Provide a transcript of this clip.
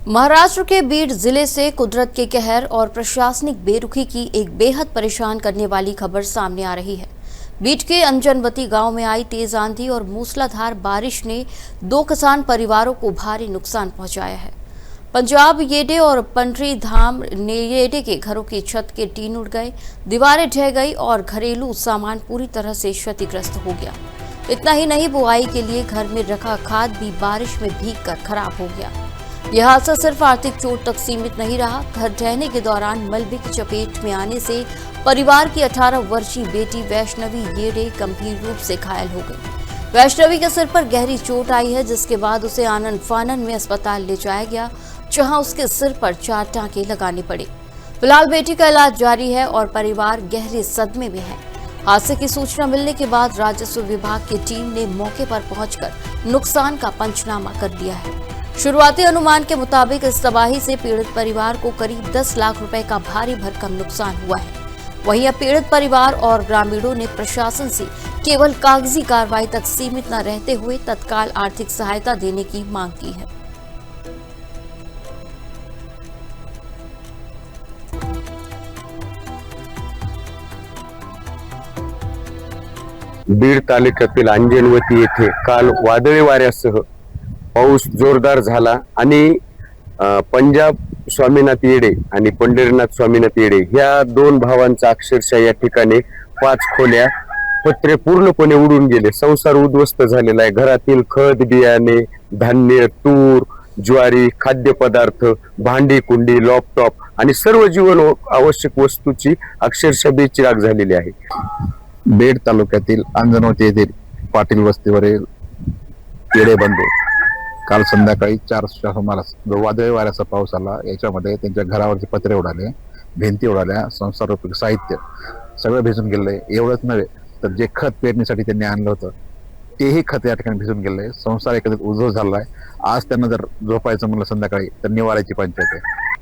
महाराष्ट्र के बीड जिले से कुदरत के कहर और प्रशासनिक बेरुखी की एक बेहद परेशान करने वाली खबर सामने आ रही है। बीड के अंजनवती गांव में आई तेज आंधी और मूसलाधार बारिश ने 2 किसान परिवारों को भारी नुकसान पहुंचाया है। पंजाब येडे और पंडरी धाम येडे के घरों की छत के टीन उड़ गए, दीवारें ढह गई और घरेलू सामान पूरी तरह से क्षतिग्रस्त हो गया। इतना ही नहीं, बुआई के लिए घर में रखा खाद भी बारिश में भीगकर खराब हो गया। यह हादसा सिर्फ आर्थिक चोट तक सीमित नहीं रहा। घर ढहने के दौरान मलबे की चपेट में आने से परिवार की 18 वर्षीय बेटी वैष्णवी येडे गंभीर रूप से घायल हो गई। वैष्णवी के सिर पर गहरी चोट आई है, जिसके बाद उसे आनन फानन में अस्पताल ले जाया गया, जहां उसके सिर पर 4 टांके लगाने पड़े। फिलहाल बेटी का इलाज जारी है और परिवार गहरे सदमे में है। हादसे की सूचना मिलने के बाद राजस्व विभाग की टीम ने मौके पर पहुंचकर नुकसान का पंचनामा कर दिया है। शुरुआती अनुमान के मुताबिक इस तबाही से पीड़ित परिवार को करीब 10 लाख रुपए का भारी भरकम नुकसान हुआ है। वहीं अब पीड़ित परिवार और ग्रामीणों ने प्रशासन से केवल कागजी कार्रवाई तक सीमित न रहते हुए तत्काल आर्थिक सहायता देने की मांग की है। बीड तालुक्यातील अंजनवती येथे काल वादळी वाऱ्यासह पाऊस जोरदार झाला आणि पंजाब स्वामीनाथ येडे आणि पंढरीनाथ स्वामीनाथ येडे ह्या 2 भावांचा अक्षरशः या ठिकाणी 5 खोल्या पत्रे पूर्णपणे उडून गेले। संसार उद्ध्वस्त झालेला आहे। घरातील खत बियाणे, धान्य, तूर, ज्वारी, खाद्यपदार्थ, भांडी कुंडी, लॅपटॉप आणि सर्व जीवन आवश्यक वस्तूची अक्षरशः बेचिराख झालेली आहे। बीड तालुक्यातील अंजनवती येथील पाटील वस्तीवरील येडे बंधू काल संध्याकाळी 4च्या सुमारास जो वादळी वाऱ्याचा पाऊस आला, याच्यामध्ये त्यांच्या घरावरचे पत्रे उडाले, भिंती उडाल्या, संसारोपयोगी साहित्य सगळं भिजून गेले। एवढंच नव्हे तर जे खत पेरणीसाठी त्यांनी आणलं होतं तेही खत या ठिकाणी भिजून गेले। संसार एकत्रित उद्ध्वस्त झालाय। आज त्यांना जर झोपायचं म्हणलं संध्याकाळी तर निवाऱ्याची पंचायत आहे।